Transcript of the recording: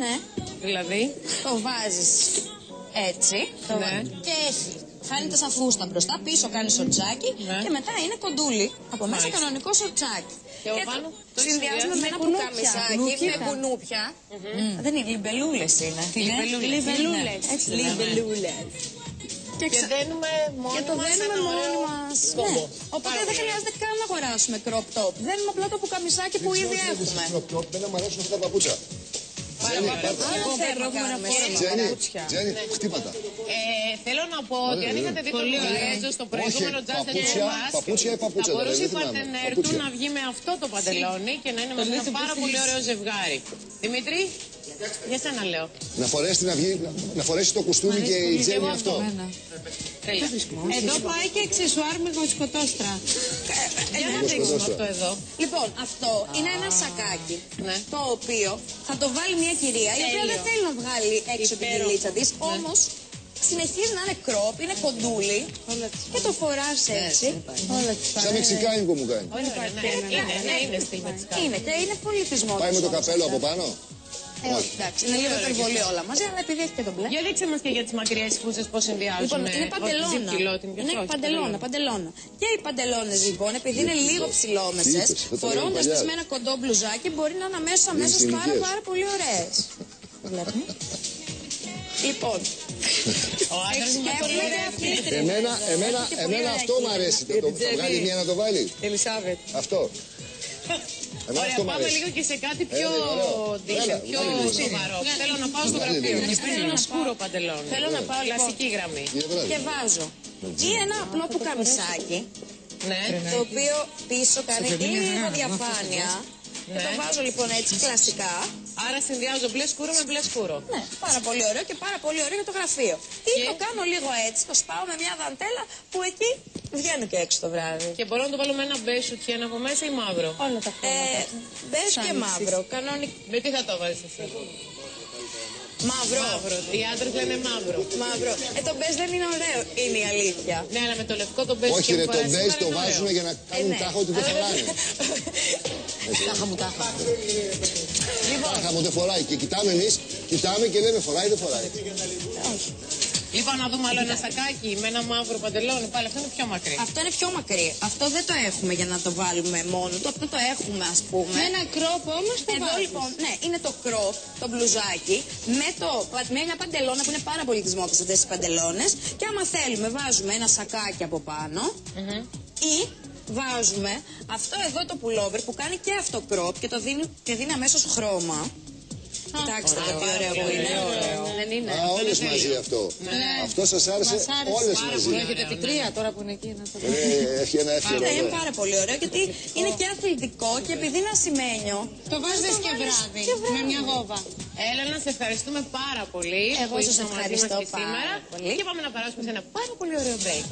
Ναι. Δηλαδή. Το βάζεις έτσι. Και έχει. Φαίνεται σαν φούστα μπροστά, πίσω κάνει σορτσάκι και μετά είναι κοντούλι. Από μέσα κανονικό σορτσάκι. Και πάνω το συνδυάζουμε με ένα πουκαμισάκι με κουνούπια. Δεν είναι, λιμπελούλες είναι. Λιμπελούλες. Λιμπελούλες. Και δένουμε μόνοι μας. Ναι. Οπότε δεν χρειάζεται καν να αγοράσουμε crop top. Δένουμε απλά το πουκαμισάκι που ήδη έχουμε. Δεν μου αρέσουν αυτά τα παπούτσια. Τζένι, χτύπατα. Θέλω να πω ότι αν είχατε δει το Λιωρέτζο στο προηγούμενο Just Dance μας, παπούτσια ή παπούτσια, θα μπορούσε η Παρτενέρ να βγει με αυτό το παντελόνι και να είναι με ένα πάρα πολύ ωραίο ζευγάρι. Δημήτρη, για σένα λέω. Να φορέσει το κουστούμι και η Τζένι αυτό. Εδώ πάει και αξεσουάρ με σκοτόστρα. Για να δείξουμε αυτό εδώ. Λοιπόν, αυτό είναι ένα σακάκι το οποίο θα το βάλει μια κυρία η οποία δεν θέλει να βγάλει έξω την κυλίτσα της, όμως συνεχίζει να είναι κρόπ, είναι κοντούλι και το φοράς έτσι. Σαν μεξικάνικο μου κάνει. Είναι στυλ μεξικάνικο. Είναι και είναι πολιτισμό. Πάει με το καπέλο από πάνω. Όχι, εντάξει, είναι λίγο υπερβολή όλα μαζί, αλλά επειδή έχει και τον μπλε. Για δείξε μας και για τις μακριές φούσες πώς συνδυάζουν. Λοιπόν, είναι παντελώνα. Είναι παντελώνα. Και οι παντελώνες λοιπόν, επειδή είναι λίγο ψηλόμεσες, φορώντας τις με ένα κοντό μπλουζάκι, μπορεί να είναι αμέσως πάρα πολύ ωραίες. Βλέπουμε. Λοιπόν, εμένα αυτό μου αρέσει. Θα βγάλει μία να το βάλει. Ελισάβετ. Αυτό. Ωραία, πάμε λίγο και σε κάτι πιο πιο σοβαρό. Θέλω να πάω στο γραφείο. Θέλω ένα σκούρο παντελόνι. Θέλω να πάω κλασική γραμμή. Και βάζω ή ένα απλό πουκαμισάκι, το οποίο πίσω κάνει λίγο διαφάνεια. Και το βάζω λοιπόν έτσι κλασικά. Άρα συνδυάζω μπλε σκούρο με μπλε σκούρο. Ναι, πάρα πολύ ωραίο και πάρα πολύ ωραίο για το γραφείο. Ή το κάνω λίγο έτσι, το σπάω με μια δαντέλα που εκεί βγαίνω και έξω το βράδυ. Και μπορώ να το βάλω με ένα μπέζ σουτιέν από μέσα ή μαύρο. Όλα τα χρώματα. Μπέζ και μαύρο. Με τι θα το βάλεις εσύ? Μαύρο. Οι άντρες λένε μαύρο. Μαύρο. Το μπέζ δεν είναι ωραίο, είναι η αλήθεια. Ναι, αλλά με το λευκό το μπέζ. Όχι, ρε, το μπέζ το βάζουν για να κάνουν τάχα ότι δεν φοράνε. Τάχα μου, τάχα. Τάχα μου δεν φοράει. Και κοιτάμε εμείς, κοιτάμε και λέμε φοράει, δεν φοράει. Όχι. Λοιπόν, να δούμε άλλο ένα σακάκι με ένα μαύρο παντελόνι. Πάλι αυτό είναι πιο μακρύ. Αυτό είναι πιο μακρύ. Αυτό δεν το έχουμε για να το βάλουμε μόνο του. Αυτό το έχουμε, ας πούμε. Με ένα κρόπ όμως το εδώ βάζουμε. λοιπόν, ναι, είναι το κρόπ, το μπλουζάκι, με μια παντελόνα που είναι πάρα πολύ της μόδας αυτές τις παντελόνες. Και άμα θέλουμε, βάζουμε ένα σακάκι από πάνω ή βάζουμε αυτό εδώ το πουλόβερ που κάνει και αυτό κρόπ και δίνει αμέσως χρώμα. Κοιτάξτε τι ωραίο που είναι. Δεν είναι. Όλες μαζί αυτό. Αυτό σας άρεσε όλες μαζί. Έχετε τη τρία τώρα που είναι εκεί. Έχει ένα εύκολο. Είναι πάρα πολύ ωραίο γιατί είναι και αθλητικό και επειδή είναι ασημένιο. Το βάζεις και βράδυ με μια γόβα. Έλα, να σε ευχαριστούμε πάρα πολύ. Εγώ σας ευχαριστώ σήμερα πολύ. Και πάμε να περάσουμε σε ένα πάρα πολύ ωραίο break.